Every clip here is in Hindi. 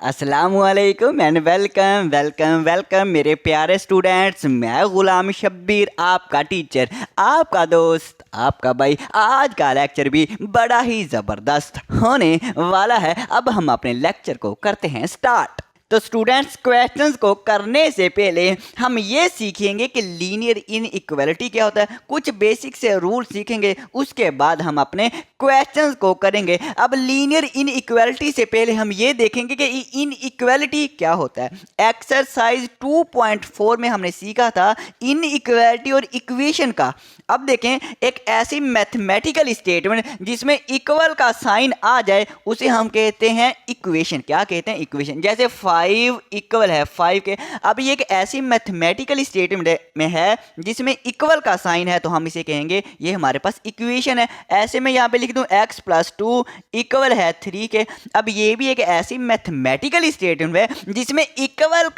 अस्सलामुअलैकुम एंड वेलकम वेलकम वेलकम मेरे प्यारे स्टूडेंट्स। मैं गुलाम शब्बीर, आपका टीचर, आपका दोस्त, आपका भाई। आज का लेक्चर भी बड़ा ही ज़बरदस्त होने वाला है। अब हम अपने लेक्चर को करते हैं स्टार्ट। तो स्टूडेंट्स, क्वेश्चंस को करने से पहले हम ये सीखेंगे कि लीनियर इनइक्वालिटी क्या होता है, कुछ बेसिक से रूल सीखेंगे, उसके बाद हम अपने क्वेश्चंस को करेंगे। अब लीनियर इनइक्वालिटी से पहले हम ये देखेंगे कि इनइक्वालिटी क्या होता है। एक्सरसाइज 2.4 में हमने सीखा था इनइक्वालिटी और इक्वेशन का। अब देखें, एक ऐसी मैथमेटिकल स्टेटमेंट जिसमें इक्वल का साइन आ जाए उसे हम कहते हैं इक्वेशन। क्या कहते हैं? इक्वेशन। जैसे 5 इक्वल है 5 के। अब ये एक ऐसी मैथमेटिकल स्टेटमेंट में है जिसमें इक्वल का साइन है, तो हम इसे कहेंगे ये हमारे पास इक्वेशन है। ऐसे में यहाँ पे लिख दूं x + 2 इक्वल है 3 के। अब ये भी एक ऐसी मैथमेटिकल स्टेटमेंट है जिसमें इक्वल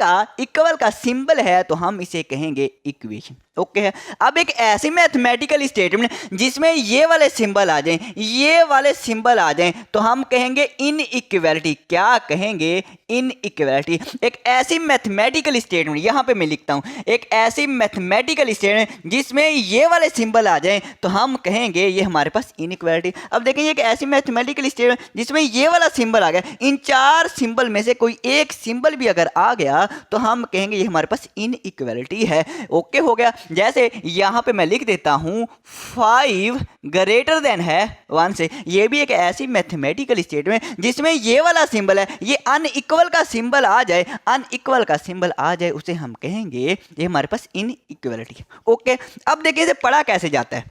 का सिंबल है, तो हम इसे कहेंगे इक्वेशन। ओके है। अब एक ऐसी मैथमेटिकल स्टेटमेंट जिसमें ये वाले सिंबल आ जाएं, ये वाले सिंबल आ जाएं, तो हम कहेंगे इनइक्वालिटी। क्या कहेंगे? इनइक्वालिटी। एक ऐसी मैथमेटिकल स्टेटमेंट, यहाँ पे मैं लिखता हूँ, एक ऐसी मैथमेटिकल स्टेटमेंट जिसमें ये वाले सिंबल आ जाएं, तो हम कहेंगे ये हमारे पास इनइक्वालिटी। अब देखें, एक ऐसी मैथमेटिकल स्टेटमेंट जिसमें ये वाला सिंबल आ गया, इन 4 सिंबल में से कोई एक सिंबल भी अगर आ गया तो हम कहेंगे ये हमारे पास इनइक्वालिटी है। ओके हो गया। जैसे यहां पे मैं लिख देता हूं 5 ग्रेटर देन है 1 से। ये भी एक ऐसी मैथमेटिकल स्टेटमेंट जिसमें ये वाला सिंबल है, ये अनइक्वल का सिंबल आ जाए, अनइक्वल का सिंबल आ जाए, उसे हम कहेंगे ये हमारे पास इनइक्वालिटी। ओके। अब देखिए इसे पढ़ा कैसे जाता है।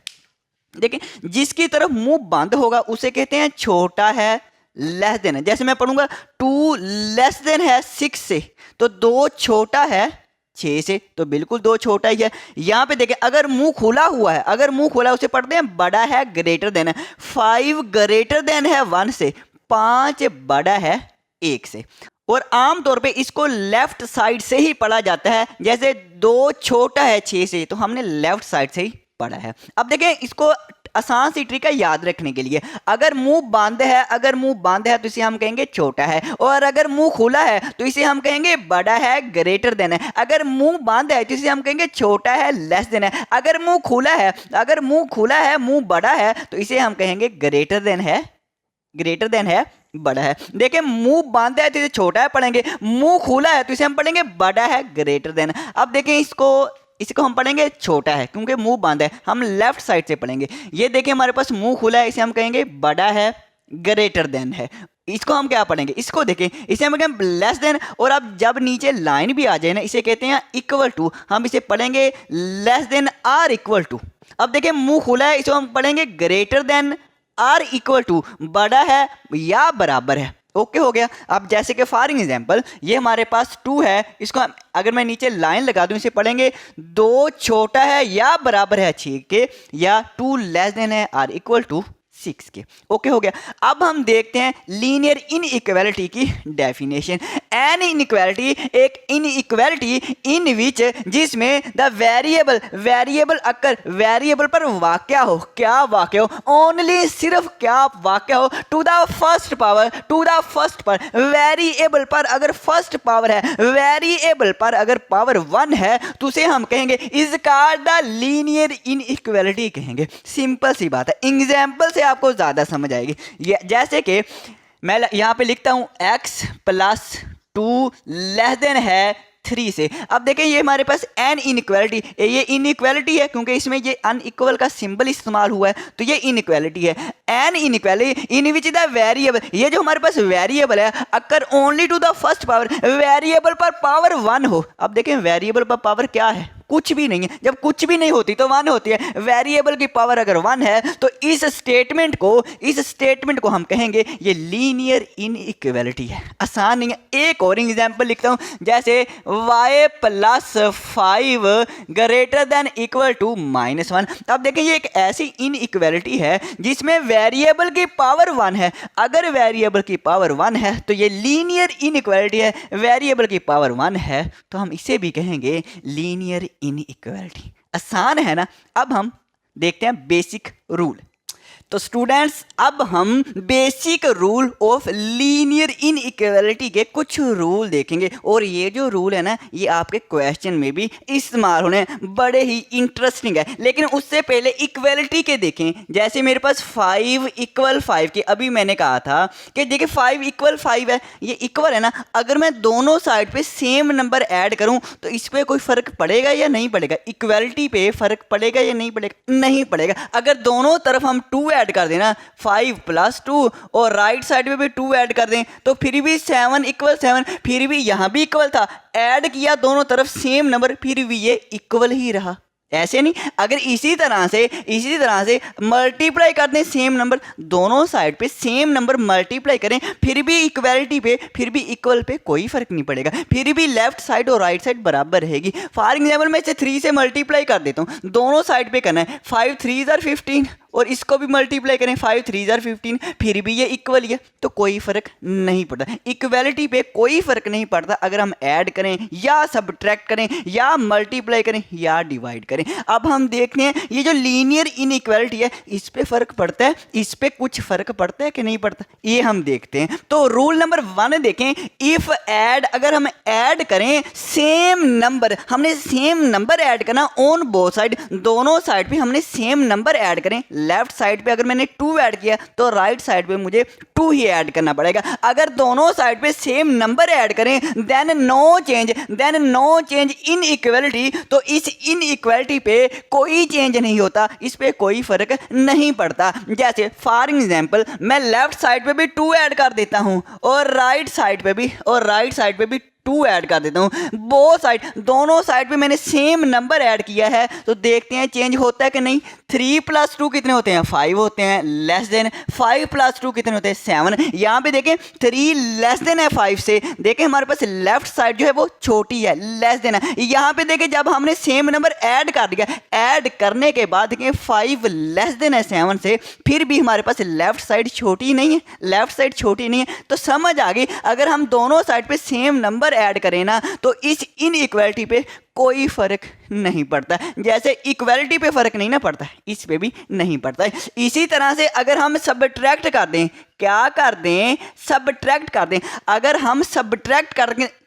देखिए, जिसकी तरफ मुंह बंद होगा उसे कहते हैं छोटा है, लेस देन है। जैसे मैं पढ़ूंगा 2 लेस देन है 6 से, तो 2 छोटा है 6 से, तो बिल्कुल 2 छोटा ही है। यहाँ पे देखें, अगर मुंह खुला हुआ है, अगर मुंह खुला है उसे पढ़ते हैं बड़ा है, ग्रेटर देन है। 5 ग्रेटर देन है 1 से, 5 बड़ा है 1 से। और आमतौर पे इसको लेफ्ट साइड से ही पढ़ा जाता है। जैसे 2 छोटा है 6 से, तो हमने लेफ्ट साइड से ही पढ़ा है। अब देखें, इसको आसान सी ट्रिक है याद रखने के लिए। अगर मुंह बंद है, अगर मुंह बंद है तो इसे हम कहेंगे छोटा है, और अगर मुंह खुला है तो इसे हम कहेंगे बड़ा है, ग्रेटर देन है। अगर मुंह बंद है तो इसे हम कहेंगे छोटा है, लेस देन है। अगर मुंह खुला है, अगर मुंह खुला है, मुंह बड़ा है, तो इसे हम कहेंगे ग्रेटर देन है, ग्रेटर देन है, बड़ा है। देखिए, मुंह बंद है तो इसे छोटा है पढ़ेंगे, मुंह खुला है तो इसे हम पढ़ेंगे बड़ा है, ग्रेटर देन। अब देखें, इसको हम पढ़ेंगे छोटा है क्योंकि मुंह बंद है, हम लेफ्ट साइड से पढ़ेंगे। ये देखिए, हमारे पास मुंह खुला है, इसे हम कहेंगे बड़ा है, ग्रेटर देन है। इसको हम क्या पढ़ेंगे? इसको देखें, इसे हम कहेंगे लेस देन। और अब जब नीचे लाइन भी आ जाए ना, इसे कहते हैं इक्वल टू, हम इसे पढ़ेंगे less than or equal to. अब देखिए, मुंह खुला है, इसको हम पढ़ेंगे greater than or equal to, बड़ा है या बराबर है। ओके हो गया। अब जैसे कि फॉर एग्जांपल ये हमारे पास 2 है, इसको अगर मैं नीचे लाइन लगा दूं, इसे पढ़ेंगे 2 छोटा है या बराबर है 6 के, या 2 लेस देन है आर इक्वल टू 6 के। ओके हो गया। अब हम देखते हैं लीनियर इनइक्वालिटी की डेफिनेशन। एन इनइक्वालिटी, एक इनइक्वालिटी इन विच, जिसमें द वेरिएबल अकर, वेरिएबल पर वाक़या हो। क्या वाक़या हो? ओनली, सिर्फ क्या वाक़या हो? To the first power, to the first पर, वेरिएबल पर अगर फर्स्ट पावर है, वेरिएबल पर अगर पावर 1 है, तो उसे हम कहेंगे is called the linear inequality कहेंगे। सिंपल सी बात है, एग्जाम्पल से आपको ज्यादा समझ आएगी। जैसे कि मैं यहाँ पे लिखता हूं x + 2 लेस देन है 3 से। अब देखें, ये हमारे पास एन इनइक्वालिटी, ये इनइक्वालिटी है क्योंकि इसमें ये अनइक्वल का सिंबल इस्तेमाल हुआ है, तो ये इनइक्वालिटी है। An inequality in which the variable, ये जो हमारे पास वेरिएबल है occur only to the first power, variable पर पावर 1 हो। अब देखें, वेरिएबल पर पावर क्या है? कुछ भी नहीं है। जब कुछ भी नहीं होती तो 1 होती है। वेरिएबल की पावर अगर 1 है तो इस स्टेटमेंट को हम कहेंगे ये लीनियर इनइक्वालिटी है। आसान नहीं है। एक और एग्जांपल लिखता हूं, जैसे y + 5 greater than equal to -1। अब देखें, ये एक ऐसी इनइक्वालिटी है जिसमें वेरिएबल की पावर 1 है। अगर वेरिएबल की पावर 1 है तो ये लीनियर इनइक्वालिटी है। वेरिएबल की पावर 1 है तो हम इसे भी कहेंगे लीनियर इनइक्वालिटी। आसान है ना। अब हम देखते हैं बेसिक रूल। तो स्टूडेंट्स अब हम basic rule of linear inequality के कुछ रूल देखेंगे और ये जो रूल है ना ये आपके क्वेश्चन में भी इस्तेमाल होने बड़े ही इंटरेस्टिंग है। लेकिन उससे पहले इक्वालिटी के देखें। जैसे मेरे पास 5 = 5 के अभी मैंने कहा था कि देखिए 5 = 5 है, ये इक्वल है ना। अगर मैं दोनों साइड पे सेम नंबर ऐड करूं तो इस पे कोई फर्क पड़ेगा या नहीं पड़ेगा? इक्वालिटी पे फर्क पड़ेगा या नहीं पड़ेगा? नहीं पड़ेगा। अगर दोनों तरफ हम 2 ऐड कर देना 5 + 2 और राइट साइड में भी 2 ऐड कर दें तो फिर भी 7 = 7, फिर भी यहाँ भी इक्वल था। ऐड किया दोनों तरफ सेम नंबर, फिर भी ये इक्वल ही रहा। ऐसे नहीं, अगर इसी तरह से मल्टीप्लाई कर दें सेम नंबर, दोनों साइड पे सेम नंबर मल्टीप्लाई करें फिर भी इक्वालिटी पे, फिर भी इक्वल पे कोई फर्क नहीं पड़ेगा, फिर भी लेफ्ट साइड और राइट साइड बराबर रहेगी। फॉर एग्जाम्पल मैं इसे 3 से मल्टीप्लाई कर देता हूँ, दोनों साइड पे करना है। 5 3 = 15 और इसको भी मल्टीप्लाई करें 5 3 = 15, फिर भी ये इक्वल ही है, तो कोई फर्क नहीं पड़ता। इक्वालिटी पे कोई फर्क नहीं पड़ता अगर हम ऐड करें या सब्ट्रैक्ट करें या मल्टीप्लाई करें या डिवाइड करें। अब हम देखते हैं ये जो लीनियर इनइक्वालिटी है इस पे फर्क पड़ता है, इस पे कुछ फर्क पड़ता है कि नहीं पड़ता, ये हम देखते हैं। तो रूल नंबर 1 देखें, इफ ऐड, अगर हम ऐड करें सेम नंबर, हमने सेम नंबर ऐड करना ऑन बोथ साइड, दोनों साइड पे हमने सेम नंबर ऐड करें। लेफ्ट साइड पे अगर मैंने 2 ऐड किया तो राइट साइड पे मुझे 2 ही ऐड करना पड़ेगा। अगर दोनों साइड पे सेम नंबर ऐड करें then no change in equality, तो इस इनइक्वालिटी पे कोई चेंज नहीं होता, इस पे कोई फर्क नहीं पड़ता। जैसे फॉर एग्जांपल मैं लेफ्ट साइड पे भी 2 ऐड कर देता हूं और राइट साइड पे भी 2 ऐड कर देता हूँ। बोथ साइड, दोनों साइड पे मैंने सेम नंबर ऐड किया है, तो देखते हैं चेंज होता है कि नहीं। 3 + 2 कितने होते हैं? 5 होते हैं। लेस देन 5 + 2 कितने होते हैं? 7। यहाँ पे देखें 3 लेस देन है 5 से, देखें हमारे पास लेफ्ट साइड जो है वो छोटी है, लेस देन है। यहाँ पे देखें जब हमने सेम नंबर ऐड कर दिया, ऐड करने के बाद देखें 5 लेस देन है 7 से, फिर भी हमारे पास लेफ्ट साइड छोटी नहीं है, तो समझ आ गई अगर हम दोनों साइड पे सेम नंबर ऐड करें ना तो इस इनइक्वालिटी पे कोई फर्क नहीं पड़ता। जैसे इक्वालिटी पे फर्क नहीं ना पड़ता, इस पे भी नहीं पड़ता। इसी तरह से अगर हम सब्ट्रैक्ट कर दें, क्या कर दें? सब्ट्रैक्ट कर दें। अगर हम सब्ट्रैक्ट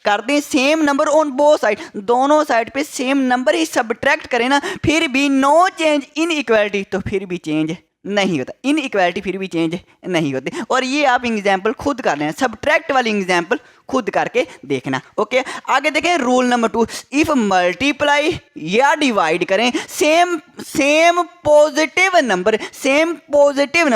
कर दें same number on both side, दोनों साइड पे सेम नंबर ही सब्ट्रैक्ट करें ना, फिर भी नो चेंज इन इक्वालिटी, तो फिर भी चेंज नहीं होता, इनइक्वालिटी फिर भी चेंज नहीं होती। और ये आप एग्जाम्पल खुद कर लेना, सब्ट्रैक्ट वाली एग्जाम्पल खुद करके देखना। ओके, आगे देखें रूल नंबर 2, इफ मल्टीप्लाई या डिवाइड करें सेम पॉजिटिव नंबर,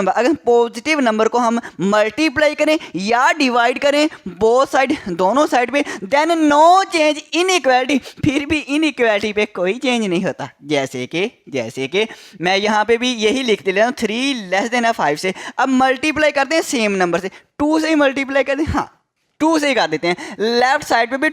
अगर पॉजिटिव नंबर को हम मल्टीप्लाई करें या डिवाइड करें बोथ साइड, दोनों साइड पे, then no change in equality, फिर भी इनइक्वालिटी पे कोई चेंज नहीं होता। जैसे कि मैं यहाँ पे भी यही लिख देता हूँ 3 लेस देन 5 से। अब मल्टीप्लाई करते हैं सेम नंबर से, 2 से ही मल्टीप्लाई करते हैं, हाँ 2 से ही कर देते हैं। लेफ्ट साइड पे भी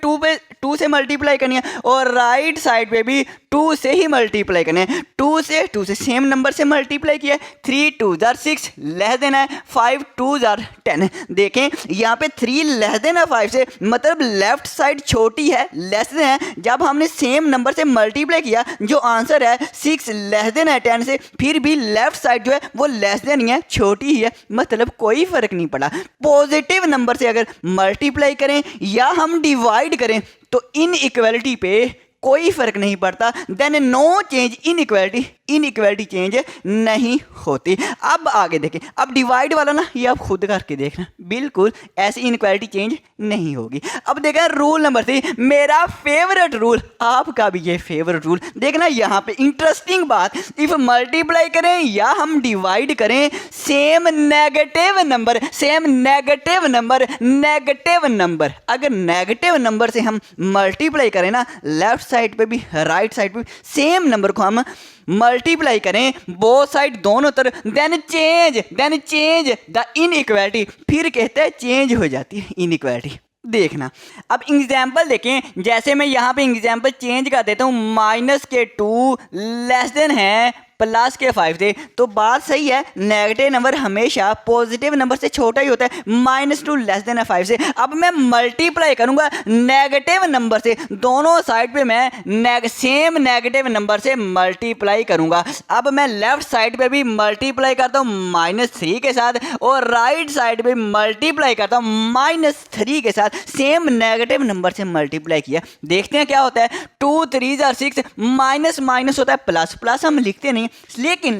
2 से मल्टीप्लाई करनी है और राइट साइड पे भी 2 से ही मल्टीप्लाई करनी है। 2 से सेम नंबर से मल्टीप्लाई किया, 3 2 = 6 लेस देन है 5 2 = 10। देखें यहाँ पे 3 लेस देन है 5 से, मतलब लेफ्ट साइड छोटी है, लेस देन है। जब हमने सेम नंबर से मल्टीप्लाई किया, जो आंसर है 6 लेस देन है 10 से, फिर भी लेफ्ट साइड जो है वो लेस देन ही है, छोटी ही है, मतलब कोई फर्क नहीं पड़ा। पॉजिटिव नंबर से अगर मल्टीप्लाई करें या हम डिवाइड करें तो इनइक्वालिटी पे कोई फर्क नहीं पड़ता, then no change inequality change नहीं होती। अब आगे देखें, अब डिवाइड वाला ना ये आप खुद करके देखना, बिल्कुल ऐसी इनइक्वालिटी चेंज नहीं होगी। अब देखें रूल नंबर 3, मेरा फेवरेट रूल, आपका भी ये फेवरेट रूल। देखना यहाँ पे इंटरेस्टिंग बात, इफ मल्टीप्लाई करें या हम डिवाइड करें सेम नेगेटिव नंबर, अगर नेगेटिव नंबर से हम मल्टीप्लाई करें ना, लेफ्ट साइड पे भी राइट साइड पे सेम नंबर को हम मल्टीप्लाई करें बोथ साइड, दोनों तरफ, देन चेंज द इनइक्वालिटी, फिर कहते हैं चेंज हो जाती है इनइक्वालिटी। देखना अब एग्जाम्पल देखें, जैसे मैं यहाँ पे एग्जाम्पल चेंज कर देता हूँ, -2 लेस देन है प्लस के 5 से, तो बात सही है, नेगेटिव नंबर हमेशा पॉजिटिव नंबर से छोटा ही होता है, -2 लेस देन 5 से। अब मैं मल्टीप्लाई करूंगा नेगेटिव नंबर से, दोनों साइड पे मैं सेम नेगेटिव नंबर से मल्टीप्लाई करूंगा। अब मैं लेफ्ट साइड पे भी मल्टीप्लाई करता हूँ -3 के साथ, और राइट साइड पे मल्टीप्लाई करता हूँ -3 के साथ, सेम नेगेटिव नंबर से मल्टीप्लाई किया। देखते हैं क्या होता है। 2 3 are 6, माइनस माइनस होता है प्लस, प्लस हम लिखते नहीं,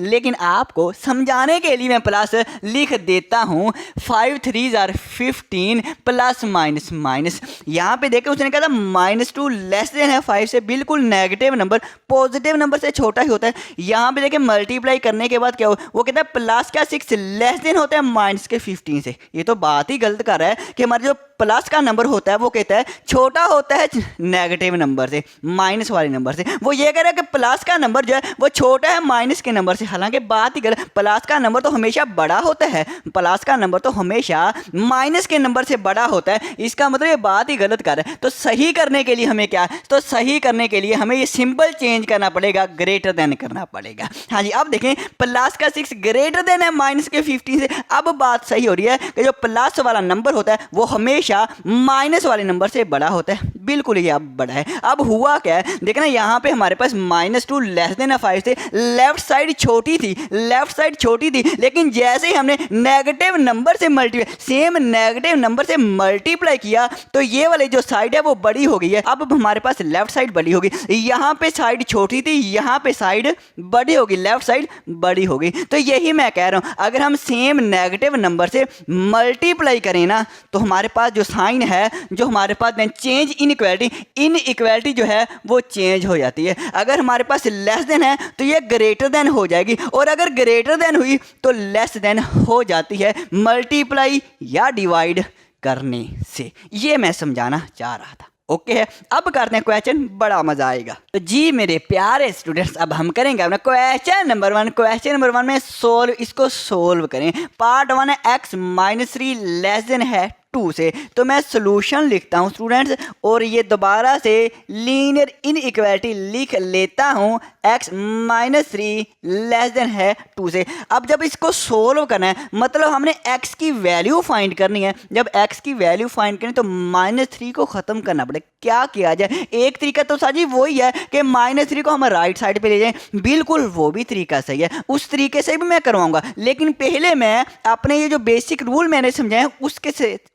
लेकिन आपको समझाने के लिए मैं प्लस लिख देता हूँ। 5 3 are 15 प्लस माइनस माइनस। यहाँ पे देखिए उसने कहा था -2 लेस देन है 5 से, बिल्कुल नेगेटिव नंबर पॉजिटिव नंबर से छोटा ही होता है। यहाँ पे देखिए मल्टीप्लाई करने के बाद क्या हो, वो कहता है प्लस का 6 लेस देन होता है माइनस के 15 से। ये तो बात ही गलत कर रहा है कि हमारे जो प्लस का नंबर होता है वो कहता है छोटा होता है नेगेटिव नंबर से, माइनस वाले नंबर से। वो ये कह रहा है कि प्लस का नंबर जो है वो छोटा है माइनस के नंबर से, हालांकि बात ही गलत। प्लस का नंबर तो हमेशा बड़ा होता है, प्लस का नंबर तो हमेशा माइनस के नंबर से बड़ा होता है। इसका मतलब ये बात ही गलत कर रहा है। तो सही करने के लिए हमें क्या, तो सही करने के लिए हमें ये सिंबल चेंज करना पड़ेगा, ग्रेटर देन करना पड़ेगा। हाँ जी, अब देखें प्लस का 6 ग्रेटर देन है माइनस के 15 से। अब बात सही हो रही है कि जो प्लस वाला नंबर होता है वो हमेशा माइनस वाले नंबर से बड़ा होता है, बिल्कुल ये अब बड़ा है। अब हुआ क्या है, देखना यहाँ पे हमारे पास -2 लेस देन 5 से लेफ्ट साइड छोटी थी, लेफ्ट साइड छोटी थी, लेकिन जैसे ही हमने नेगेटिव नंबर से सेम नेगेटिव नंबर से मल्टीप्लाई किया तो ये वाली जो साइड है वो बड़ी हो गई है। अब हमारे पास लेफ्ट साइड बड़ी होगी, यहाँ पे साइड छोटी थी, यहाँ पे साइड बड़ी होगी, लेफ्ट साइड बड़ी होगी। तो यही मैं कह रहा हूँ, अगर हम सेम नेगेटिव नंबर से मल्टीप्लाई करें ना तो हमारे पास जो साइन है, जो हमारे पास चेंज इनइक्वालिटी जो है वो चेंज हो जाती है। अगर हमारे पास लेस देन है तो ये ग्रेटर देन हो जाएगी, और अगर ग्रेटर देन हुई तो लेस देन हो जाती है मल्टीप्लाई या डिवाइड करने से। ये मैं समझाना चाह रहा था। ओके है, अब करते हैं क्वेश्चन, बड़ा मजा आएगा। तो जी मेरे प्यारे स्टूडेंट्स, अब हम करेंगे अपना क्वेश्चन नंबर 1। क्वेश्चन नंबर 1 में इसको सोल्व करें। पार्ट 1 है x -3 लेस देन है 2 से। तो मैं सोल्यूशन लिखता हूँ स्टूडेंट्स, और ये दोबारा से लीनियर इनइक्वालिटी लिख लेता हूँ x -3 लेस देन है 2 से। अब जब इसको सोल्व करना है, मतलब हमने x की वैल्यू फाइंड करनी है। जब x की वैल्यू फाइंड करें तो -3 को ख़त्म करना पड़ेगा। क्या किया जाए, एक तरीका तो साजी वही है कि -3 को हम राइट साइड पे ले जाएं, बिल्कुल वो भी तरीका सही है, उस तरीके से भी मैं करवाऊंगा। लेकिन पहले मैं अपने ये जो बेसिक रूल मैंने समझाए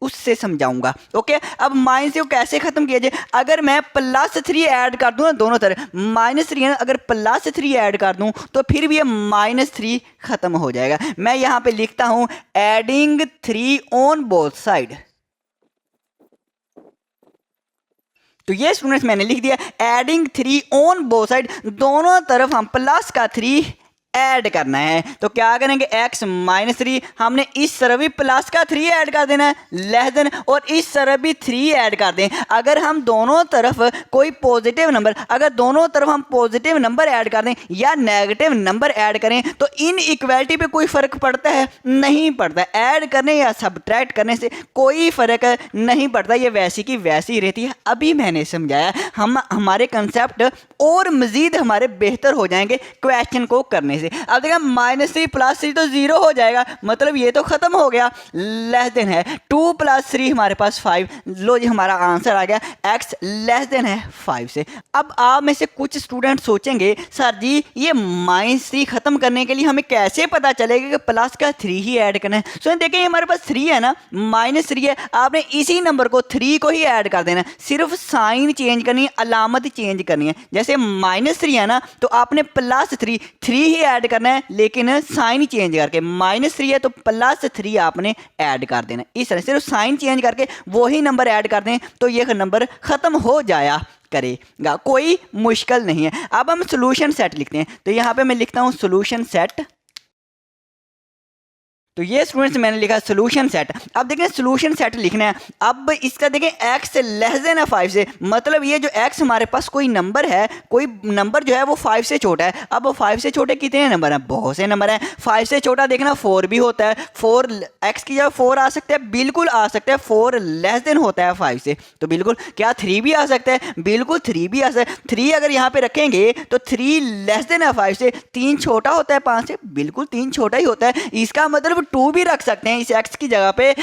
उससे समझाऊंगा। ओके, अब -3 को कैसे खत्म किया जाए। अगर मैं +3 ऐड कर दूं ना दोनों तरफ, -3 है, अगर +3 ऐड कर दूं तो फिर भी ये -3 खत्म हो जाएगा। मैं यहां पे लिखता हूं एडिंग 3 ऑन बोथ साइड। तो ये स्टूडेंट्स मैंने लिख दिया एडिंग 3 ऑन बोथ साइड, दोनों तरफ हम प्लस का 3 ऐड करना है। तो क्या करेंगे, x -3 हमने इस तरफ भी प्लस का 3 ऐड कर देना है लेस देन, और इस तरफ भी 3 ऐड कर दें। अगर हम दोनों तरफ कोई पॉजिटिव नंबर, अगर दोनों तरफ हम पॉजिटिव नंबर ऐड कर दें या नेगेटिव नंबर ऐड करें तो इन इक्वालिटी पे कोई फर्क पड़ता है, नहीं पड़ता। ऐड करने या सब्ट्रैक्ट करने से कोई फर्क नहीं पड़ता, ये वैसी की वैसी रहती है। अभी मैंने समझाया, हमारे कंसेप्ट और मजीद हमारे बेहतर हो जाएंगे क्वेश्चन को करने से। अब देखा -3 + 3 तो 0 हो जाएगा, मतलब ये तो खत्म हो गया। लेस देन है 2 + 3 हमारे पास 5। लो जी हमारा आंसर आ गया, x लेस देन है 5 से। अब आप में से कुछ स्टूडेंट सोचेंगे सर जी ये -3 खत्म करने के लिए हमें कैसे पता चलेगा कि प्लस का 3 ही ऐड करना है। सो देखिए हमारे पास 3 है ना, -3 है, आपने इसी नंबर को 3 को ही ऐड कर देना, सिर्फ साइन चेंज करनी है, अलामत चेंज करनी है। जैसे -3 है ना तो आपने +3 ही ऐड करना है, लेकिन साइन चेंज करके। -3 है तो +3 आपने ऐड कर देना। इस तरह सिर्फ साइन चेंज करके वही नंबर ऐड कर दें तो यह नंबर खत्म हो जाया करेगा, कोई मुश्किल नहीं है। अब हम सोल्यूशन सेट लिखते हैं। तो यहां पे मैं लिखता हूं सोल्यूशन सेट। तो ये स्टूडेंट्स मैंने लिखा सोल्यूशन सेट। अब देखें सोल्यूशन सेट लिखना है। अब इसका देखें x लेस देन है 5 से, मतलब ये जो x हमारे पास कोई नंबर है, कोई नंबर जो है वो 5 से छोटा है। अब 5 से छोटे कितने नंबर हैं? बहुत से नंबर हैं। 5 से छोटा देखना 4 भी होता है। 4 x की जगह 4 आ सकता है, बिल्कुल आ सकता है। 4 लेस देन होता है 5 से, तो बिल्कुल क्या 3 भी आ सकता है? बिल्कुल 3 भी आ सकता है। 3 अगर यहाँ पे रखेंगे तो 3 लेस देन है 5 से। 3 छोटा होता है 5 से, बिल्कुल 3 छोटा ही होता है। इसका मतलब 2 भी रख सकते हैं इस x की जगह पे।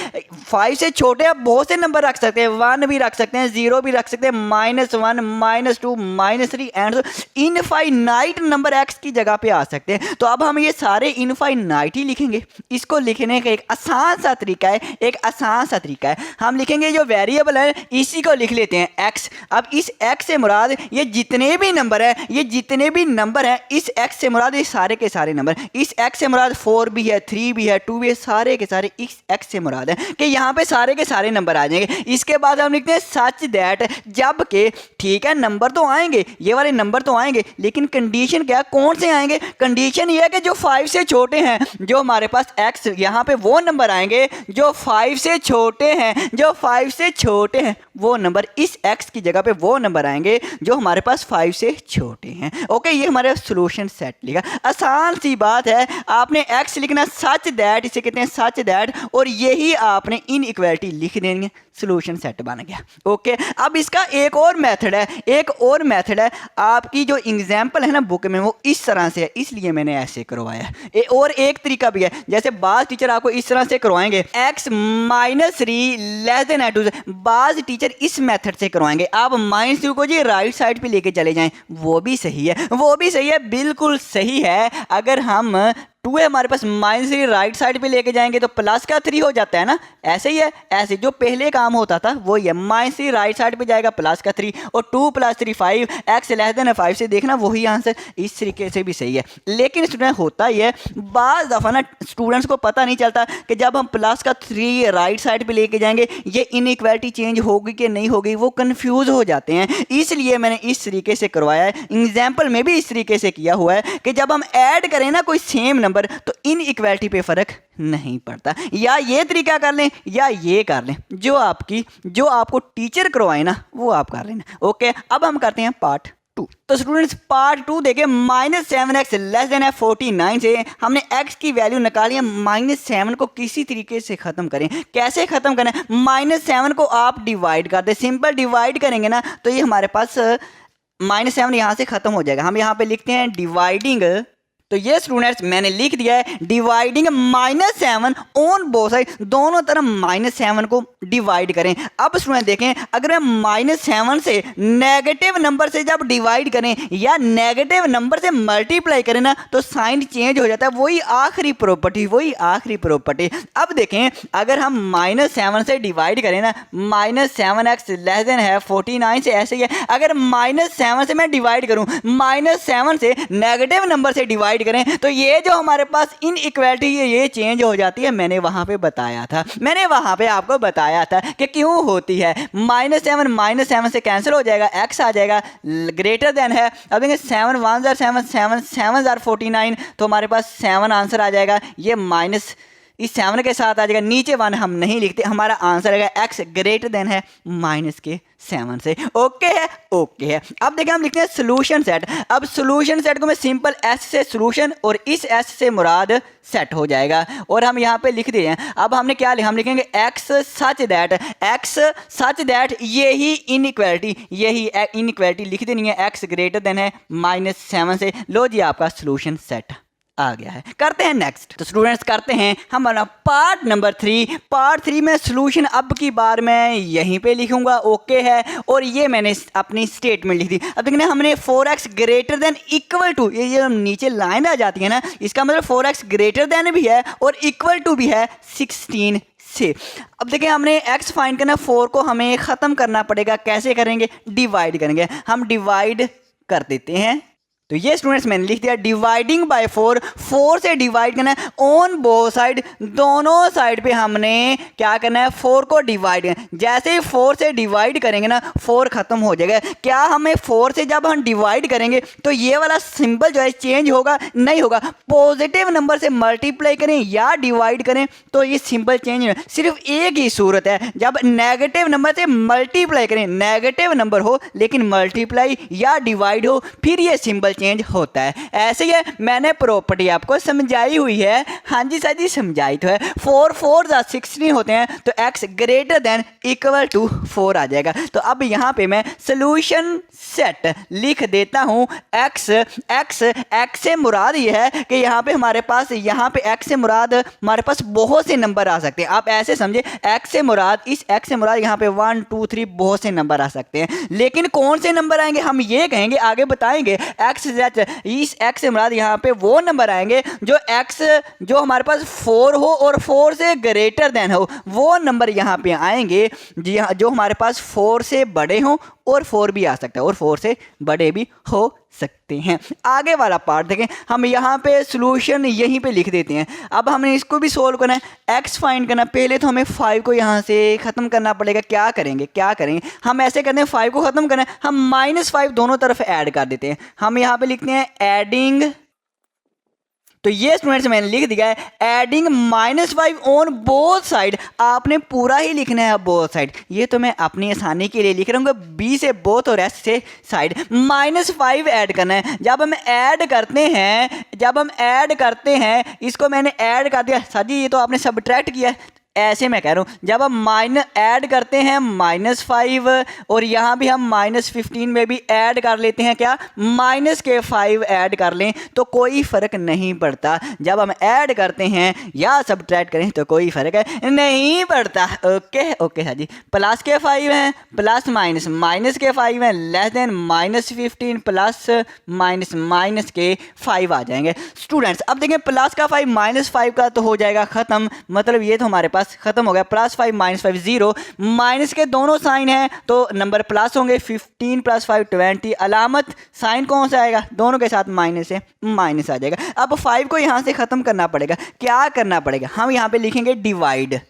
5 से छोटे आप बहुत से नंबर रख सकते हैं, 1 भी रख सकते हैं, 0 भी रख सकते हैं, -1 -2 -3 एंड इनफाइनाइट नंबर x की जगह पे आ सकते हैं। तो अब हम ये सारे इनफाइनाइट ही लिखेंगे। इसको लिखने का एक आसान सा तरीका है, एक आसान सा तरीका है। हम लिखेंगे जो वेरिएबल है इसी को लिख लेते हैं x। अब इस x से मुराद ये जितने भी नंबर है, ये जितने भी नंबर हैं, इस x से मुराद ये सारे के सारे नंबर। इस x से मुराद 4 भी है, 3 भी है, 2 भी है, सारे के सारे इस x से मुराद है कि यहाँ पे सारे के सारे नंबर आ जाएंगे। इसके बाद हम लिखते हैं सच दैट, जब के ठीक है नंबर तो आएंगे, ये वाले नंबर तो आएंगे, लेकिन कंडीशन क्या, कौन से आएंगे? कंडीशन ये है कि जो 5 से छोटे हैं, जो हमारे पास x यहाँ पे वो नंबर आएंगे जो 5 से छोटे हैं, जो 5 से छोटे हैं वो नंबर इस x की जगह पे वो नंबर आएंगे जो हमारे पास 5 से छोटे हैं। ओके, ये हमारा सोल्यूशन सेट लिखा। आसान सी बात है, आपने x लिखना सच दैट, इसे कहते हैं सच दैट, और यही आपने इनइक्वालिटी लिख देनी है, सोल्यूशन सेट बन गया। ओके, अब इसका एक और मेथड है, एक और मेथड है। आपकी जो एग्जाम्पल है ना बुक में वो इस तरह से है, इसलिए मैंने ऐसे करवाया है। और एक तरीका भी है, जैसे बाज टीचर आपको इस तरह से करवाएंगे x -3 लेस देन 2 से, बाज टीचर इस मेथड से करवाएंगे। आप -3 को जी राइट साइड पे लेके चले जाएं, वो भी सही है, वो भी सही है, बिल्कुल सही है। अगर हम 2 है हमारे पास, -3 राइट साइड पे लेके जाएंगे तो प्लस का 3 हो जाता है ना, ऐसे ही है। ऐसे जो पहले काम होता था वो ये -3 राइट साइड पे जाएगा, प्लस का 3, और 2 + 3 5, x लेस देन 5 से, देखना वही आंसर। इस तरीके से भी सही है। लेकिन स्टूडेंट होता ही है बाज़ दफ़ा ना स्टूडेंट्स को पता नहीं चलता कि जब हम प्लस का 3 राइट साइड पे लेके जाएंगे ये इनइक्वालिटी चेंज होगी कि नहीं होगी, वो कन्फ्यूज़ हो जाते हैं। इसलिए मैंने इस तरीके से करवाया है। एग्जाम्पल में भी इस तरीके से किया हुआ है कि जब हम ऐड करें ना कोई सेम नंबर तो इनइक्वालिटी पे फर्क नहीं पड़ता। या ये तरीका कर लें या ये कर लें, जो आपको टीचर करवाए ना वो आप कर लेना। ओके, अब हम करते हैं पार्ट 2। तो स्टूडेंट्स पार्ट 2 देखें, -7x लेस देन है 49 से हमने x की वैल्यू निकाली है। -7 को किसी तरीके से ख़त्म करें। कैसे ख़त्म करें? -7 को आप डिवाइड कर दें, सिंपल डिवाइड करेंगे ना तो ये हमारे पास -7 यहाँ से ख़त्म हो जाएगा। हम यहाँ पे लिखते हैं डिवाइडिंग, तो ये स्टूडेंट्स मैंने लिख दिया है डिवाइडिंग -7 ऑन बोथ साइड, दोनों तरफ -7 को डिवाइड करें। अब स्टूडेंट देखें, अगर हम -7 से नेगेटिव नंबर से जब डिवाइड करें या नेगेटिव नंबर से मल्टीप्लाई करें ना तो साइन चेंज हो जाता है। वही आखिरी प्रॉपर्टी, वही आखिरी प्रॉपर्टी। अब देखें, अगर हम -7 से डिवाइड करें ना, -7x लेस देन है 49 से, ऐसे ही है। अगर -7 से मैं डिवाइड करूं, -7 से नेगेटिव नंबर से डिवाइड करें तो ये जो हमारे पास इनइक्वालिटी है ये चेंज हो जाती है। मैंने वहां पे बताया था, मैंने वहां पे आपको बताया था कि क्यों होती है। -7 से कैंसिल हो जाएगा, x आ जाएगा, ग्रेटर देन है। अब देखें 7 1 7 7 7 49, तो हमारे पास 7 आंसर आ जाएगा। ये माइनस इस 7 के साथ आ जाएगा, नीचे 1 हम नहीं लिखते, हमारा आंसर आएगा x ग्रेटर देन है -7 से। ओके है, ओके है। अब देखिए हम लिखते हैं सोल्यूशन सेट। अब सोल्यूशन सेट को मैं सिंपल s से सोल्यूशन और इस s से मुराद सेट हो जाएगा, और हम यहाँ पे लिख दिए हैं। अब हमने क्या लिखा, हम लिखेंगे x सच दैट यही इनइक्वालिटी लिख देनी है, x ग्रेटर देन है -7 से। लो जी, आपका सोल्यूशन सेट आ गया है। करते हैं नेक्स्ट। तो स्टूडेंट्स करते हैं हम पार्ट नंबर 3। पार्ट 3 में सोल्यूशन अब की बार मैं यहीं पे लिखूंगा, ओके है। और ये मैंने अपनी स्टेटमेंट लिख दी। अब देखना, हमने 4x greater than equal to, ये जो नीचे लाइन आ जाती है ना, इसका मतलब 4x ग्रेटर देन भी है और इक्वल टू भी है 16 से। अब देखिए, हमने x फाइंड करना, 4 को हमें ख़त्म करना पड़ेगा। कैसे करेंगे? डिवाइड करेंगे। हम डिवाइड कर देते हैं, तो ये स्टूडेंट्स मैंने लिख दिया डिवाइडिंग बाय 4, 4 से डिवाइड करना है ऑन बोथ साइड, दोनों साइड पे हमने क्या करना है 4 को डिवाइड करना है। जैसे ही 4 से डिवाइड करेंगे ना 4 खत्म हो जाएगा। क्या हमें 4 से जब हम डिवाइड करेंगे तो ये वाला सिंबल जो है चेंज होगा? नहीं होगा। पॉजिटिव नंबर से मल्टीप्लाई करें या डिवाइड करें तो ये सिंबल चेंज नहीं, सिर्फ एक ही सूरत है जब नेगेटिव नंबर से मल्टीप्लाई करें, नेगेटिव नंबर हो लेकिन मल्टीप्लाई या डिवाइड हो, फिर ये सिंबल चेंज होता है। ऐसे ही है, मैंने प्रॉपर्टी आपको समझाई हुई है। हाँ जी सर जी समझाई तो है। 4 4 16 होते हैं तो x greater than equal to 4 आ जाएगा। तो अब यहाँ पे मैं सोल्यूशन सेट लिख देता हूँ। x से मुराद ये है कि यहाँ पे हमारे पास, यहाँ पे x से मुराद हमारे पास बहुत से नंबर आ सकते हैं। आप ऐसे समझे x से मुराद, इस x से मुराद यहाँ पे 1 2 3 बहुत से नंबर आ सकते हैं। लेकिन कौन से नंबर आएंगे हम ये कहेंगे, आगे बताएंगे। इस x से मुराद यहाँ पे वो नंबर आएंगे जो x जो हमारे पास 4 हो और 4 से ग्रेटर देन हो, वो नंबर यहाँ पे आएंगे। जी हाँ, जो हमारे पास 4 से बड़े हों और 4 भी आ सकता है और 4 से बड़े भी हो सकते हैं। आगे वाला पार्ट देखें, हम यहाँ पे सॉल्यूशन यहीं पे लिख देते हैं। अब हमें इसको भी सोल्व करना है, x फाइंड करना। पहले तो हमें 5 को यहाँ से ख़त्म करना पड़ेगा। क्या करेंगे हम ऐसे करते हैं, 5 को ख़त्म करना है, हम -5 दोनों तरफ ऐड कर देते हैं। हम यहाँ पे लिखते हैं एडिंग, तो ये स्टूडेंट्स मैंने लिख दिया है एडिंग -5 ऑन बोथ साइड। आपने पूरा ही लिखना है बोथ साइड, ये तो मैं अपनी आसानी के लिए लिख रहा हूँ। बी से बोथ और एस से साइड -5 ऐड करना है। जब हम ऐड करते हैं इसको मैंने ऐड कर दिया। साजी ये तो आपने सबट्रैक्ट किया है, ऐसे मैं कह रहा हूँ। जब हम ऐड करते हैं -5 और यहाँ भी हम -15 में भी ऐड कर लेते हैं, क्या -5 ऐड कर लें तो कोई फ़र्क नहीं पड़ता। जब हम ऐड करते हैं या सब्ट्रैक्ट करें तो कोई फ़र्क नहीं पड़ता। ओके हाँ जी, प्लस के 5 हैं, प्लस माइनस के 5 हैं, लेस देन -15 प्लस माइनस के 5 आ जाएंगे। स्टूडेंट्स अब देखें, प्लस का 5 -5 का तो हो जाएगा ख़त्म, मतलब ये तो हमारे पास खत्म हो गया। +5 -5 0, माइनस के दोनों साइन हैं तो नंबर प्लस होंगे। 15 + 5 20, अलामत साइन कौन सा आएगा? दोनों के साथ माइनस है, माइनस आ जाएगा। अब 5 को यहां से खत्म करना पड़ेगा। क्या करना पड़ेगा? हम यहां पे लिखेंगे डिवाइड।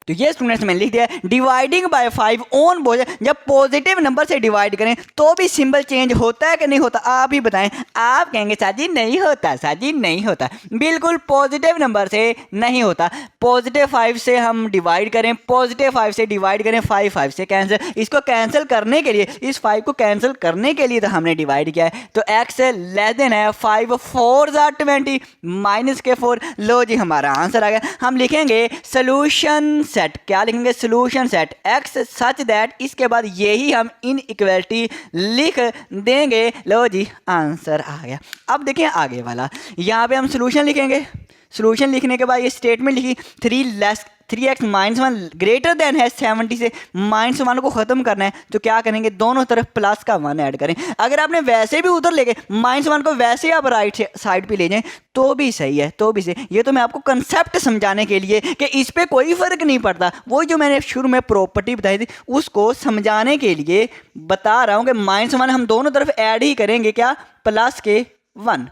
तो ये स्टूडेंट्स मैंने लिख दिया डिवाइडिंग बाय 5 ऑन बोझ। जब पॉजिटिव नंबर से डिवाइड करें तो भी सिंबल चेंज होता है कि नहीं होता? आप ही बताएं। आप कहेंगे साजी नहीं होता, साजी नहीं होता। बिल्कुल पॉजिटिव नंबर से नहीं होता। पॉजिटिव 5 से हम डिवाइड करें, पॉजिटिव 5 से डिवाइड करें, 5 से कैंसिल। इसको कैंसिल करने के लिए, इस 5 को कैंसिल करने के लिए तो हमने डिवाइड किया है। तो x लेस देन है 5 4 20 माइनस के 4। लो जी हमारा आंसर आ गया। हम लिखेंगे सोल्यूशन सेट। क्या लिखेंगे? Solution set x such that, इसके बाद यही हम इनइक्वालिटी लिख देंगे। लो जी आंसर आ गया। अब देखिए आगे वाला, यहाँ पे हम सोल्यूशन लिखेंगे। सोल्यूशन लिखने के बाद ये स्टेटमेंट लिखी 3x - 1 ग्रेटर देन है 70 से। -1 को ख़त्म करना है तो क्या करेंगे? दोनों तरफ प्लस का 1 ऐड करें। अगर आपने वैसे भी उधर ले गए -1 को, वैसे आप राइट साइड पे ले जाएं तो भी सही है, तो भी सही। ये तो मैं आपको कंसेप्ट समझाने के लिए कि इस पे कोई फ़र्क नहीं पड़ता, वो जो मैंने शुरू में प्रॉपर्टी बताई थी उसको समझाने के लिए बता रहा हूँ कि -1 हम दोनों तरफ ऐड ही करेंगे। क्या? प्लस के 1।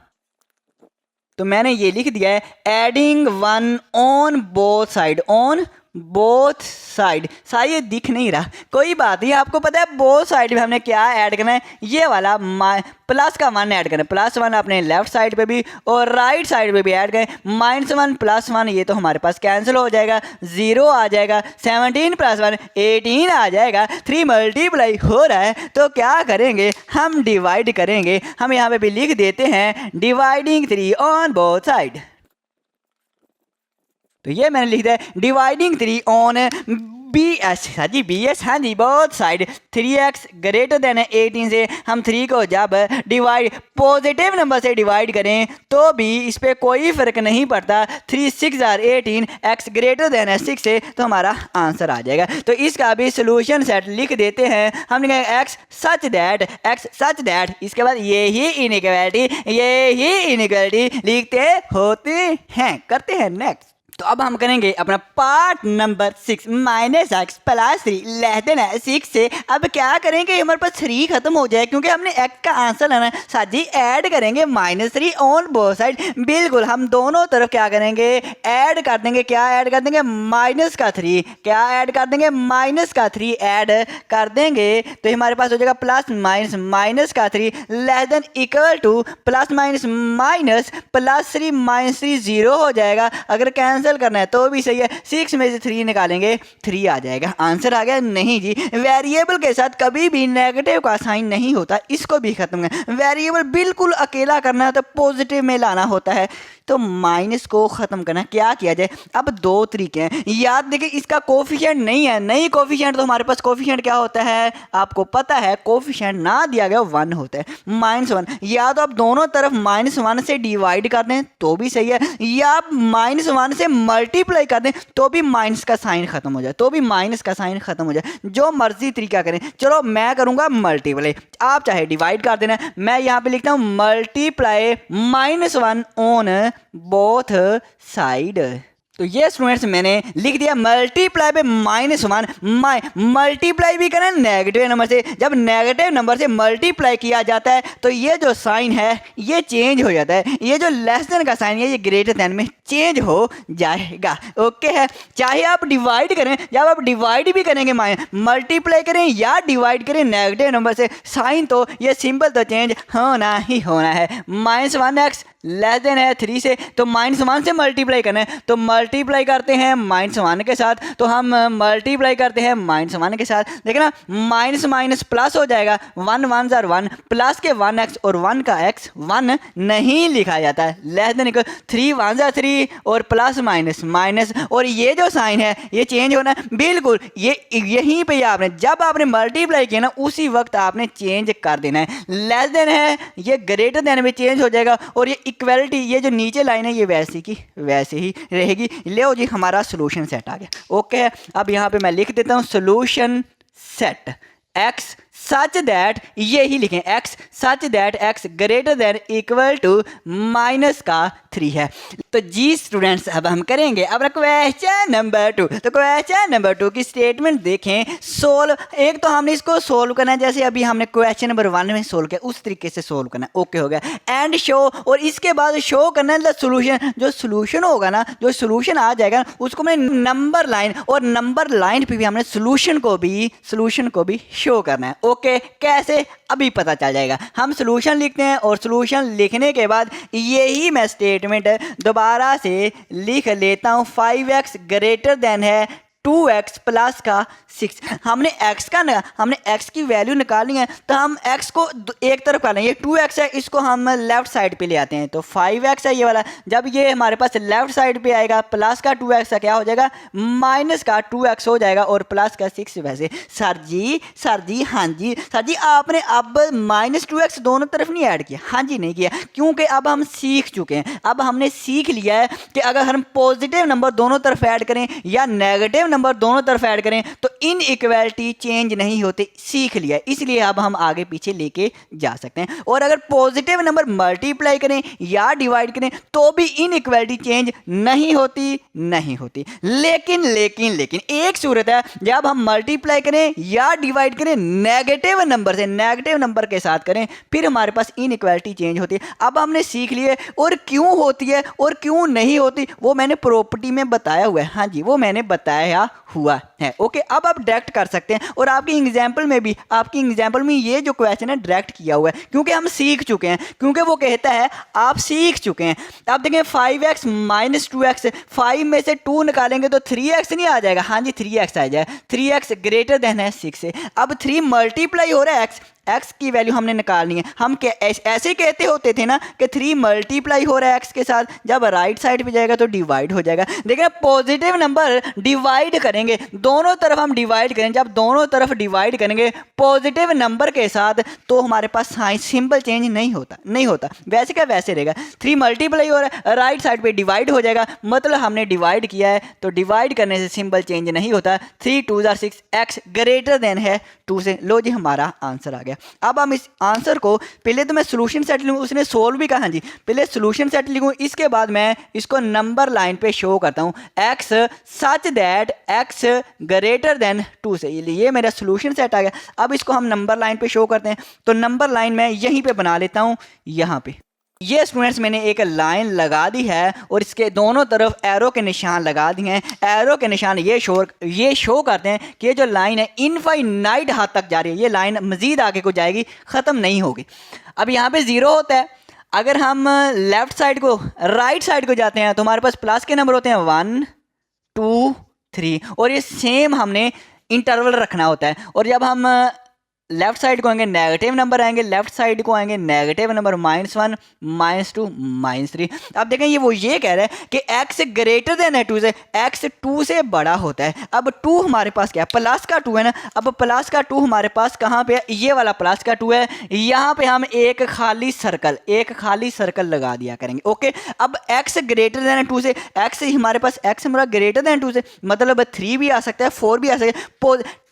तो मैंने ये लिख दिया है adding 1 on both side, on both side. Side ये दिख नहीं रहा, कोई बात नहीं। आपको पता है बोथ साइड में हमने क्या ऐड करना है? ये वाला प्लस का 1 ऐड करना है। +1 अपने लेफ्ट साइड पे भी और राइट साइड पे भी ऐड करें। -1 + 1 ये तो हमारे पास कैंसिल हो जाएगा, 0 आ जाएगा। 17 + 1 18 आ जाएगा। 3 मल्टीप्लाई हो रहा है तो क्या करेंगे? हम डिवाइड करेंगे। हम यहाँ पे भी लिख देते हैं डिवाइडिंग 3 ऑन बोथ साइड। तो ये मैंने लिख दिया डिवाइडिंग 3 ऑन BS। हाँ जी BS, हाँ जी both side. 3x greater than है 18 से हम 3 को जब डिवाइड पॉजिटिव नंबर से डिवाइड करें तो भी इस पर कोई फ़र्क नहीं पड़ता। 3 6 are 18, x ग्रेटर देन है 6 से तो हमारा आंसर आ जाएगा। तो इसका भी सोल्यूशन सेट लिख देते हैं। हम लिखेंगे x सच दैट, इसके बाद यही इनइक्वालिटी लिखते होते हैं। करते हैं नेक्स्ट। तो अब हम करेंगे अपना part number 6 minus x plus 3 less than 6 से। अब क्या करेंगे, हमारे पास 3 खत्म हो जाए क्योंकि हमने एक्स का आंसर लेना है। साथ ही ऐड करेंगे -3 ऑन बोथ साइड। बिल्कुल हम दोनों तरफ क्या करेंगे, ऐड कर देंगे। क्या ऐड कर देंगे, -3। क्या ऐड कर देंगे, -3 ऐड कर देंगे तो हमारे पास हो जाएगा plus minus -3 less than equal two plus minus minus +3 -3 0 हो जाएगा। अगर कैंसिल करना है तो भी सही है, 6 में से 3 निकालेंगे 3 आ जाएगा। आंसर आ गया? नहीं जी, वेरिएबल के साथ कभी भी नेगेटिव का साइन नहीं होता, इसको भी खत्म है। वेरिएबल बिल्कुल अकेला करना है तो पॉजिटिव में लाना होता है, तो माइनस को खत्म करना क्या किया जाए। अब 2 तरीके हैं, याद देखिए इसका कोफिशिएंट नहीं है, नहीं कोफिशिएंट तो हमारे पास कोफिशिएंट क्या होता है आपको पता है, कोफिशिएंट ना दिया गया 1 होता है, -1। या तो आप दोनों तरफ -1 से डिवाइड कर दें तो भी सही है, या आप -1 से मल्टीप्लाई कर दें तो भी माइनस का साइन खत्म हो जाए, तो भी माइनस का साइन खत्म हो जाए। जो मर्जी तरीका करें। चलो मैं करूंगा मल्टीप्लाई, आप चाहे डिवाइड कर देना। मैं यहाँ पे लिखता हूँ मल्टीप्लाई -1 ऑन बोथ साइड। तो ये स्टूडेंट्स मैंने लिख दिया मल्टीप्लाई पे -1। मल्टीप्लाई भी करना नेगेटिव नंबर से, जब नेगेटिव नंबर से मल्टीप्लाई किया जाता है तो ये जो साइन है ये चेंज हो जाता है, ये जो लेस देन का साइन है ये ग्रेटर देन में चेंज हो जाएगा। ओके है, चाहे आप डिवाइड करें, जब आप डिवाइड भी करेंगे मल्टीप्लाई करें या डिवाइड करें नेगेटिव नंबर से, साइन तो ये सिंबल तो चेंज होना ही होना है। -1x लेस देन है 3 से, तो -1 से मल्टीप्लाई करना है तो मल्टीप्लाई करते हैं -1 के साथ, तो हम मल्टीप्लाई करते हैं -1 के साथ। देखना माइनस माइनस प्लस हो जाएगा, 1 1 जार 1 प्लस के 1x और 1 का x 1 नहीं लिखा जाता है। लेस देन इक्वल 3 1 जार 3 और प्लस माइनस माइनस, और ये जो साइन है ये चेंज होना है। बिल्कुल ये यहीं पे आपने जब आपने मल्टीप्लाई किया ना उसी वक्त आपने चेंज कर देना है। लेस देन है ये ग्रेटर देन में चेंज हो जाएगा, और ये इक्वलिटी ये जो नीचे लाइन है ये वैसे की वैसे ही रहेगी। ले जी हमारा सोल्यूशन सेट आ गया। ओके, अब यहाँ पे मैं लिख देता हूँ solution set x such that, ये ही लिखें x such that x greater than equal to -3 है। तो जी स्टूडेंट्स अब हम करेंगे अपना क्वेश्चन नंबर 2। तो क्वेश्चन नंबर 2 की स्टेटमेंट देखें, सोल्व। एक तो हमने इसको सोल्व करना है जैसे अभी हमने क्वेश्चन नंबर 1 में सोल्व किया उस तरीके से सोल्व करना है। ओके हो गया, एंड शो, और इसके बाद शो करना है सोल्यूशन। जो सोल्यूशन होगा ना, जो सोल्यूशन आ जाएगा उसको मैं नंबर लाइन, और नंबर लाइन पे भी हमने सोल्यूशन को भी शो करना है। ओके, कैसे अभी पता चल जाएगा। हम सोल्यूशन लिखते हैं और सोल्यूशन लिखने के बाद यही मैं स्टेटमेंट दोबारा से लिख लेता हूं। 5x ग्रेटर देन है 2x प्लस का 6। हमने x की वैल्यू निकालनी है तो हम x को एक तरफ कर लेंगे। 2x है, इसको हम लेफ्ट साइड पे ले आते हैं तो 5x है ये वाला। जब ये हमारे पास लेफ्ट साइड पे आएगा प्लस का 2x का क्या हो जाएगा, माइनस का 2x हो जाएगा, और प्लस का 6। वैसे सर जी हाँ जी सर जी आपने अब -2x दोनों तरफ नहीं ऐड किया। हाँ जी नहीं किया, क्योंकि अब हम सीख चुके हैं। अब हमने सीख लिया है कि अगर हम पॉजिटिव नंबर दोनों तरफ ऐड करें या नेगेटिव नंबर दोनों तरफ ऐड करें तो इनइक्वालिटी चेंज नहीं होते, सीख लिया। इसलिए अब हम आगे पीछे लेके जा सकते हैं। और अगर पॉजिटिव नंबर मल्टीप्लाई करें या डिवाइड करें तो भी इनइक्वालिटी चेंज नहीं होती। लेकिन एक सूरत है जब हम मल्टीप्लाई करें या डिवाइड करें नेगेटिव नंबर से, नेगेटिव नंबर के साथ करें, फिर हमारे पास इनइक्वालिटी चेंज होती है। अब हमने सीख लिए, और क्यों होती है और क्यों नहीं होती वो मैंने प्रॉपर्टी में बताया हुआ है। हाँ जी वो मैंने बताया हुआ है। ओके, अब आप डायरेक्ट कर सकते हैं, और आपकी एग्जाम्पल में ये जो क्वेश्चन है डायरेक्ट किया हुआ है, क्योंकि हम सीख चुके हैं, क्योंकि वो कहता है आप सीख चुके हैं। आप देखें 5x - 2x, 5 में से 2 निकालेंगे तो 3x नहीं आ जाएगा। हाँ जी 3x आ जाएगा, 3x ग्रेटर देन है 6 से। अब 3 मल्टीप्लाई हो रहा है x की वैल्यू हमने निकालनी है। हम ऐसे कहते होते थे ना कि 3 मल्टीप्लाई हो रहा है x के साथ, जब राइट साइड पे जाएगा तो डिवाइड हो जाएगा। देखिए पॉजिटिव नंबर डिवाइड करेंगे, दोनों तरफ हम डिवाइड करें, जब दोनों तरफ डिवाइड करेंगे पॉजिटिव नंबर के साथ तो हमारे पास साइन सिंबल चेंज नहीं होता। वैसे क्या वैसे रहेगा। 3 मल्टीप्लाई हो रहा है, राइट साइड पे डिवाइड हो जाएगा, मतलब हमने डिवाइड किया है तो डिवाइड करने से सिंबल चेंज नहीं होता। 3 2 6, x ग्रेटर देन है 2 से। लो जी हमारा आंसर आ गया। अब हम इस आंसर को पहले तो मैं सोल्यूशन सेट लूँ, उसने सोल्व भी कहा जी, पहले सोल्यूशन सेट लिखूँ, इसके बाद मैं इसको नंबर लाइन पे शो करता हूँ x such that x greater then 2 से, ये मेरा सोल्यूशन सेट आ गया। अब इसको हम नंबर लाइन पे शो करते हैं, तो नंबर लाइन मैं यहीं पे बना लेता हूँ, यहाँ पे ये स्टूडेंट्स मैंने एक लाइन लगा दी है और इसके दोनों तरफ एरो के निशान लगा दिए हैं। एरो के निशान ये शो करते हैं कि ये जो लाइन है इनफाइनाइट हद तक जा रही है, ये लाइन मज़ीद आगे को जाएगी, ख़त्म नहीं होगी। अब यहाँ पे 0 होता है, अगर हम लेफ़्ट साइड को राइट साइड को जाते हैं तो हमारे पास प्लस के नंबर होते हैं 1 2 3, और ये सेम हमने इंटरवल रखना होता है। और जब हम लेफ्ट साइड को आएंगे नेगेटिव नंबर आएंगे, लेफ्ट साइड को आएंगे नेगेटिव नंबर -1 -2 -3। अब देखें वो ये कह रहा है कि x ग्रेटर देन है 2 से, x 2 से बड़ा होता है। अब 2 हमारे पास क्या है, प्लस का 2 है ना, अब प्लस का 2 हमारे पास कहाँ पे है, ये वाला प्लस का 2 है, यहाँ पे हम एक खाली सर्कल लगा दिया करेंगे। ओके, अब x ग्रेटर देन 2 से, x हमारे पास x हमारा ग्रेटर देन 2 से मतलब 3 भी आ सकता है, 4 भी आ सकता है,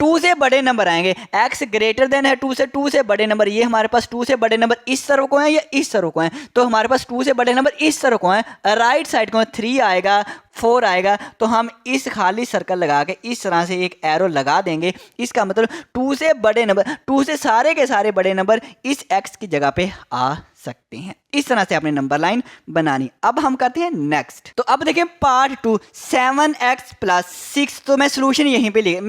2 से बड़े नंबर आएंगे, x ग्रेटर देन है 2 से, 2 से बड़े नंबर, ये हमारे पास 2 से बड़े नंबर इस तरफ को हैं या इस तरफ को हैं, तो हमारे पास 2 से बड़े नंबर इस तरफ को हैं, राइट साइड को 3 आएगा 4 आएगा, तो हम इस खाली सर्कल लगा के इस तरह से एक एरो लगा देंगे। इसका मतलब 2 से बड़े नंबर, 2 से सारे के सारे बड़े नंबर इस x की जगह पे आ सकते हैं। इस तरह से आपने नंबर लाइन बनानी। अब हम करते हैं नेक्स्ट। तो अब देखें पार्ट 2, 7x + 6, तो मैं सोल्यूशन यहीं पे लिख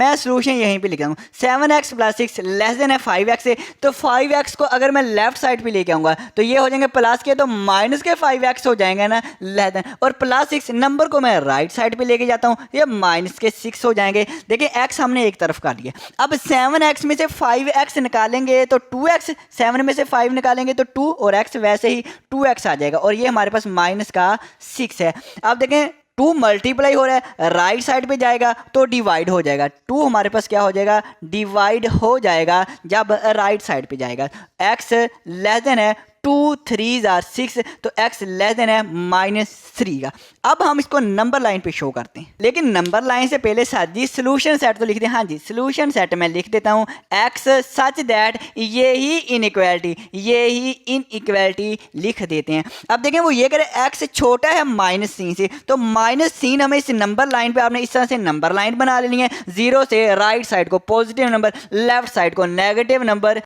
रहा हूँ। 7x + 6 लेस देन है 5x से, तो 5x को अगर मैं लेफ्ट साइड पे लेके आऊंगा तो ये हो जाएंगे प्लस के, तो माइनस के 5x हो जाएंगे ना, लेस देन, और +6 नंबर को मैं राइट साइड पे लेके जाता हूँ, ये माइनस के 6 हो जाएंगे। देखिए x हमने एक तरफ कर लिया, अब 7x में से 5x निकालेंगे तो 2x, 7 में से 5 निकालेंगे तो 2, और x वैसे ही 2x आ जाएगा, और ये हमारे पास -6 है। अब देखें 2 मल्टीप्लाई हो रहा है, राइट साइड पे जाएगा तो डिवाइड हो जाएगा, 2 हमारे पास क्या हो जाएगा, डिवाइड हो जाएगा जब राइट साइड पे जाएगा। x लेस देन है 2 3 are 6, तो x लेस देन है -3 का। अब हम इसको नंबर लाइन पे शो करते हैं, लेकिन नंबर लाइन से पहले साथ जी सोल्यूशन सेट तो लिख दें। हाँ जी, सोल्यूशन सेट मैं लिख देता हूँ x सच दैट, ये ही इनइक्वालिटी लिख देते हैं। अब देखें वो ये कह रहे हैं x छोटा है -3 से, तो -3 हमें इस नंबर लाइन पे आपने इस तरह से नंबर लाइन बना लेनी है, 0 से राइट साइड को पॉजिटिव नंबर, लेफ्ट साइड को नेगेटिव नंबर।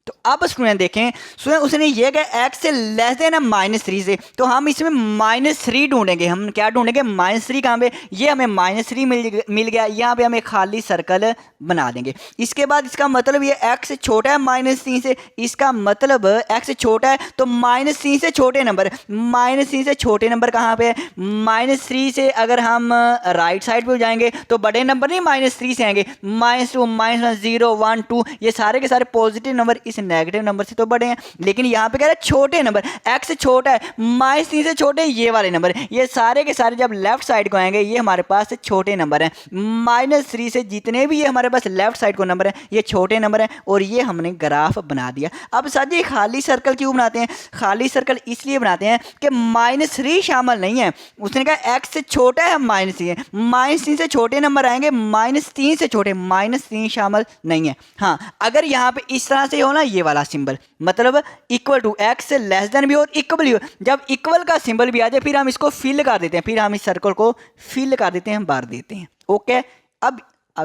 तो अब स्टूडेंट देखें, उसने ये कहा x से लेस देन है -3 से, तो हम इसमें -3 ढूंढेंगे। हम क्या ढूंढेंगे, -3 कहाँ पे, ये हमें -3 मिल गया, यहाँ पे हम एक खाली सर्कल बना देंगे। इसके बाद इसका मतलब ये x छोटा है -3 से, इसका मतलब x छोटा है तो -3 से छोटे नंबर, -3 से छोटे नंबर कहाँ पे है, -3 से अगर हम राइट साइड पे जाएंगे तो बड़े नंबर नहीं -3 से आएंगे, -2 -1 0 1 2, ये सारे के सारे पॉजिटिव नंबर इस नेगेटिव नंबर से तो बड़े हैं, लेकिन यहाँ पे कह रहा है छोटे नंबर, x छोटा है, -3 से छोटे ये वाले नंबर, ये सारे के सारे जब लेफ्ट साइड को आएंगे ये हमारे पास छोटे नंबर हैं, -3 से जितने भी ये हमारे पास लेफ्ट साइड को नंबर है ये छोटे नंबर हैं, और ये हमने ग्राफ बना दिया। अब सर जी खाली सर्कल क्यों बनाते हैं, खाली सर्कल इसलिए बनाते हैं कि -3 शामिल नहीं है। उसने कहा x छोटा है -3 है, -3 से छोटे नंबर आएंगे, -3 से छोटे, -3 शामिल नहीं है। हाँ, अगर यहाँ पे इस तरह से हो ना ये वाला सिंबल, मतलब equal to, x less than भी और इक्वल भी हो, जब इक्वल का सिंबल भी आ जाए फिर हम इसको फिल कर देते हैं, फिर हम इस सर्कल को फिल कर देते हैं, भर देते हैं। ओके, अब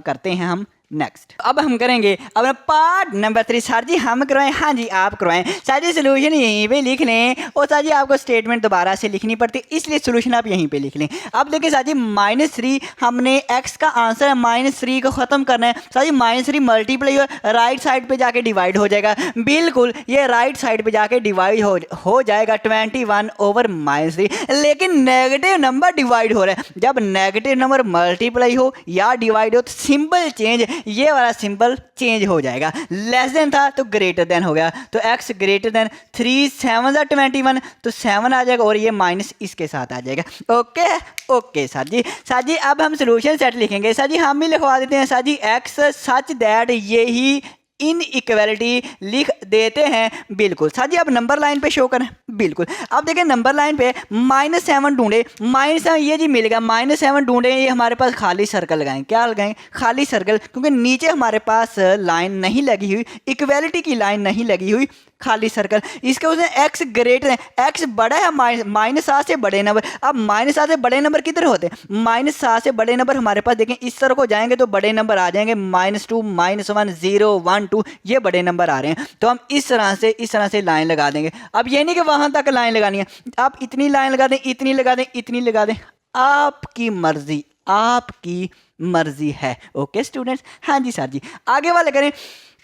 करते हैं हम नेक्स्ट। अब हम करेंगे अब पार्ट नंबर 3। सर जी हम करवाएं, हाँ जी आप करवाएं। सर जी सोल्यूशन यहीं पे लिख लें, और सर जी आपको स्टेटमेंट दोबारा से लिखनी पड़ती है, इसलिए सोल्यूशन आप यहीं पे लिख लें। अब देखिए सर जी -3 हमने x का आंसर है, -3 को ख़त्म करना है। सर जी -3 मल्टीप्लाई राइट साइड पे जाके डिवाइड हो जाएगा, बिल्कुल ये राइट साइड पे जाके डिवाइड हो जाएगा 21/-3, लेकिन नेगेटिव नंबर डिवाइड हो रहा है। जब नेगेटिव नंबर मल्टीप्लाई हो या डिवाइड हो तो सिंबल चेंज, ये वाला सिंबल चेंज हो जाएगा, लेस देन था तो ग्रेटर देन हो गया, तो x ग्रेटर देन 3 7 21, तो 7 आ जाएगा, और ये माइनस इसके साथ आ जाएगा। ओके सर जी अब हम सोल्यूशन सेट लिखेंगे। सर जी हम ही लिखवा देते हैं। सर जी x सच दैट, ये ही इनइक्वालिटी लिख देते हैं। बिल्कुल सर जी, अब नंबर लाइन पे शो करें। बिल्कुल, अब देखें नंबर लाइन पे -7 ढूंढे, -7 ये जी मिलेगा, -7 ढूंढे, ये हमारे पास खाली सर्कल लगाएं। क्या लगाएं? खाली सर्कल, क्योंकि नीचे हमारे पास लाइन नहीं लगी हुई, इक्वेलिटी की लाइन नहीं लगी हुई, खाली सर्कल। इसके उसने x ग्रेटर है, x बड़ा है -7 से बड़े नंबर। अब -7 से बड़े नंबर किधर होते हैं? -7 से बड़े नंबर हमारे पास देखें इस तरह को जाएंगे तो बड़े नंबर आ जाएंगे, -2, -1, 0, 1, 2, ये बड़े नंबर आ रहे हैं। तो हम इस तरह से लाइन लगा देंगे। अब ये नहीं कि वहां तक लाइन लगानी है, आप इतनी लाइन लगा दें, इतनी लगा दें, इतनी लगा दें, आपकी मर्जी, आपकी मर्जी है। ओके स्टूडेंट्स, हाँ जी सर जी, आगे वाले करें।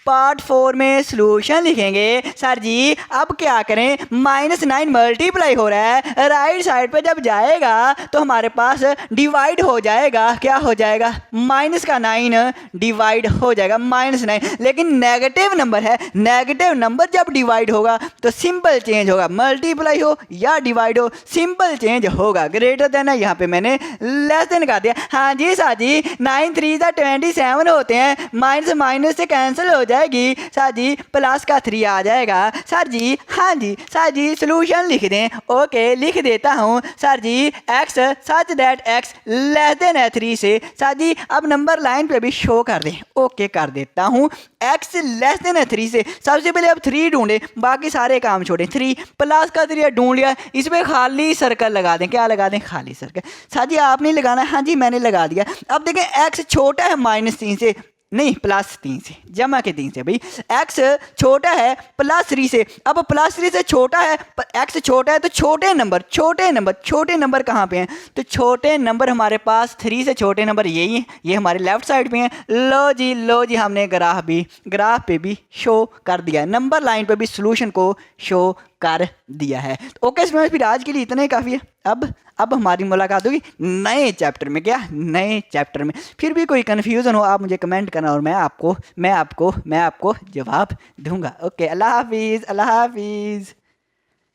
पार्ट 4 में सॉल्यूशन लिखेंगे। सर जी अब क्या करें? -9 मल्टीप्लाई हो रहा है, राइट साइड पे जब जाएगा तो हमारे पास डिवाइड हो जाएगा। क्या हो जाएगा? -9 डिवाइड हो जाएगा, -9। लेकिन नेगेटिव नंबर है, नेगेटिव नंबर जब डिवाइड होगा तो सिंपल चेंज होगा, मल्टीप्लाई हो या डिवाइड हो, सिंपल चेंज होगा। ग्रेटर देन है, यहाँ पे मैंने लेस देन कर दिया। हाँ जी सर जी, 9 3 27 होते हैं, माइनस माइनस से कैंसिल हो जाएगी सर जी, प्लस का 3 आ जाएगा सर जी। हाँ जी सर जी, सॉल्यूशन लिख दें। ओके लिख देता हूँ सर जी, x such that x less than है 3 से। सर जी अब नंबर लाइन पे भी शो कर दें। ओके कर देता हूँ, x लेस देन है 3 से। सबसे पहले अब 3 ढूंढे, बाकी सारे काम छोड़े। 3 प्लस का 3 ढूंढ लिया, इसमें खाली सर्कल लगा दें। क्या लगा दें? खाली सर्कल। सर जी आपने लगाना है? हाँ जी मैंने लगा दिया। अब देखें x छोटा है -3 से, नहीं +3 से, जमा के 3 से। भाई x छोटा है +3 से, अब +3 से छोटा है, x छोटा है तो छोटे नंबर कहाँ पे हैं? तो छोटे नंबर हमारे पास 3 से छोटे नंबर यही हैं, ये हमारे लेफ्ट साइड पे हैं। लो जी हमने ग्राफ पे भी शो कर दिया है, नंबर लाइन पे भी सॉल्यूशन को शो कर दिया है। तो ओके स्टूडेंट्स, फिर आज के लिए इतना ही काफ़ी है। अब हमारी मुलाकात होगी नए चैप्टर में। क्या? नए चैप्टर में। फिर भी कोई कन्फ्यूज़न हो आप मुझे कमेंट करना और मैं आपको जवाब दूंगा। ओके, अल्लाह हाफिज़।